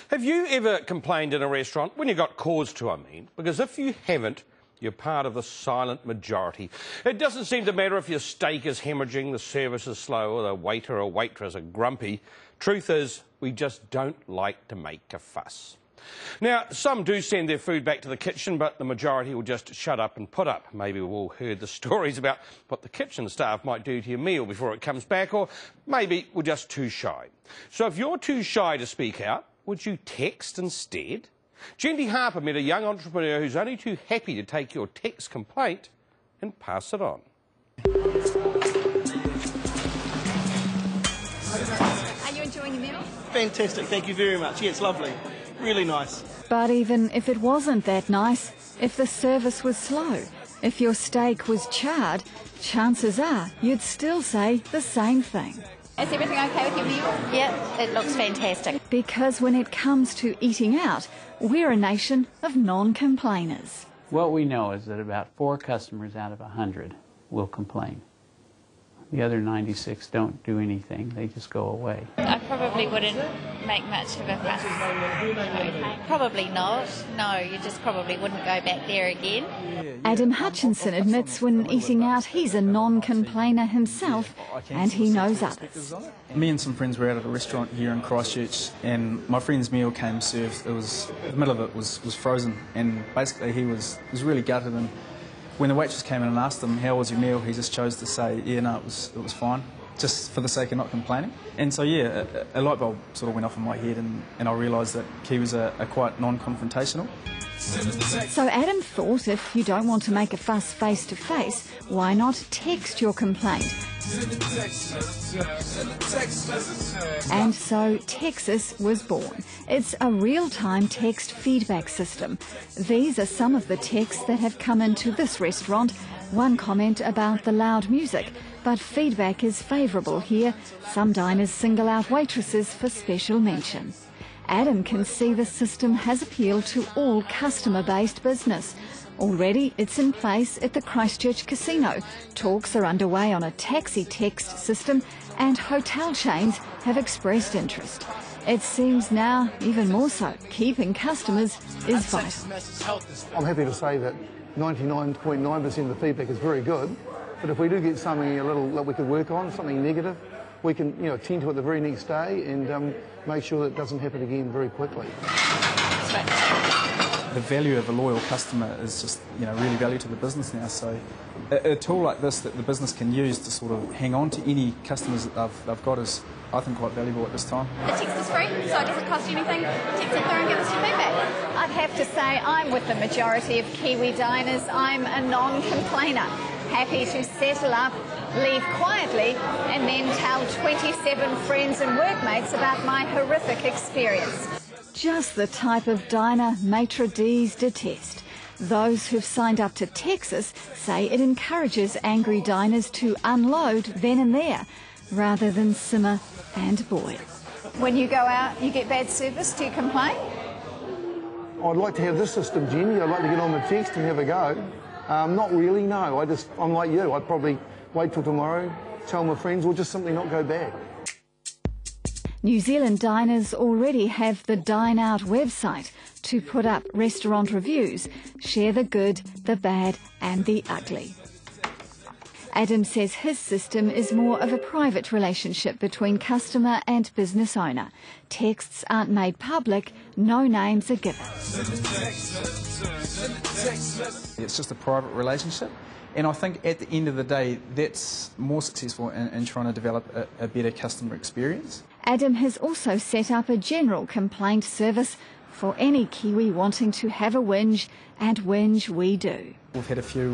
Have you ever complained in a restaurant when you got cause to, I mean? Because if you haven't, you're part of the silent majority. It doesn't seem to matter if your steak is hemorrhaging, the service is slow, or the waiter or waitress are grumpy. Truth is, we just don't like to make a fuss. Now, some do send their food back to the kitchen, but the majority will just shut up and put up. Maybe we've all heard the stories about what the kitchen staff might do to your meal before it comes back, or maybe we're just too shy. So if you're too shy to speak out, would you text instead? Jendi Harper met a young entrepreneur who's only too happy to take your text complaint and pass it on. Are you enjoying your meal? Fantastic, thank you very much. Yeah, it's lovely. Really nice. But even if it wasn't that nice, if the service was slow, if your steak was charred, chances are you'd still say the same thing. Is everything okay with your meal? Yeah, it looks fantastic. Because when it comes to eating out, we're a nation of non-complainers. What we know is that about 4 customers out of 100 will complain. The other 96 don't do anything, they just go away. I probably wouldn't make much of a fuss. Probably not. No, you just probably wouldn't go back there again. Adam Hutchinson admits when eating out he's a non-complainer himself and he knows others. Me and some friends were out at a restaurant here in Christchurch and my friend's meal came served. The middle of it was frozen and basically he was really gutted, and when the waitress came in and asked him, how was your meal, he just chose to say, yeah, no, it was fine, just for the sake of not complaining. And so, yeah, a light bulb sort of went off in my head and I realised that Kiwis are quite non-confrontational. So Adam thought if you don't want to make a fuss face-to-face, why not text your complaint? And so Texas was born. It's a real-time text feedback system. These are some of the texts that have come into this restaurant. One comment about the loud music, but feedback is favourable here. Some diners single out waitresses for special mention. Adam can see the system has appealed to all customer-based business. Already it's in place at the Christchurch Casino. Talks are underway on a taxi text system and hotel chains have expressed interest. It seems now, even more so, keeping customers is vital. I'm happy to say that 99.9% of the feedback is very good, but if we do get something a little that we could work on, something negative, we can attend to it the very next day and make sure that it doesn't happen again very quickly. The value of a loyal customer is just really valued to the business now. So a tool like this that the business can use to sort of hang on to any customers that they've got is, I think, quite valuable at this time. The text is free, so it doesn't cost you anything. Text it through and give us your feedback. I'd have to say I'm with the majority of Kiwi diners. I'm a non-complainer. Happy to settle up, leave quietly, and then tell 27 friends and workmates about my horrific experience. Just the type of diner maitre d's detest. Those who've signed up to Texas say it encourages angry diners to unload then and there, rather than simmer and boil. When you go out, you get bad service, do you complain? I'd like to have this system, Jenny. I'd like to get on the text and have a go. Not really, no. I'm like you. I'd probably wait till tomorrow, tell my friends, or just simply not go back. New Zealand diners already have the Dine Out website to put up restaurant reviews, share the good, the bad and the ugly. Adam says his system is more of a private relationship between customer and business owner. Texts aren't made public, no names are given. It's just a private relationship, and I think at the end of the day that's more successful in trying to develop a better customer experience. Adam has also set up a general complaint service for any Kiwi wanting to have a whinge, and whinge we do. We've had a few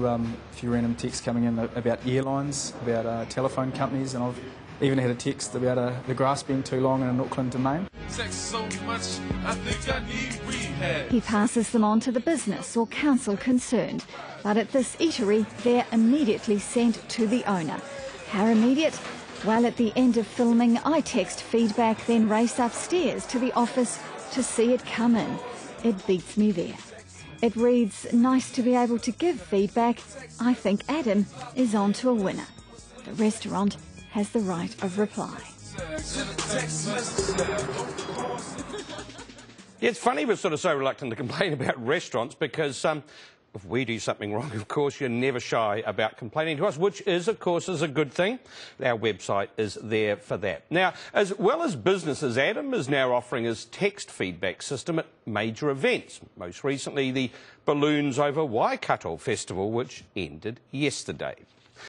random texts coming in about airlines, about telephone companies, and I've even had a text about the grass being too long in an Auckland domain. He passes them on to the business or council concerned, but at this eatery they're immediately sent to the owner. How immediate? Well, at the end of filming, I text feedback, then race upstairs to the office to see it come in. It beats me there. It reads, nice to be able to give feedback. I think Adam is on to a winner. The restaurant has the right of reply. Yeah, it's funny we're sort of so reluctant to complain about restaurants because if we do something wrong, of course, you're never shy about complaining to us, which is, of course, is a good thing. Our website is there for that. Now, as well as businesses, Adam is now offering his text feedback system at major events. Most recently, the Balloons over Waikato Festival, which ended yesterday.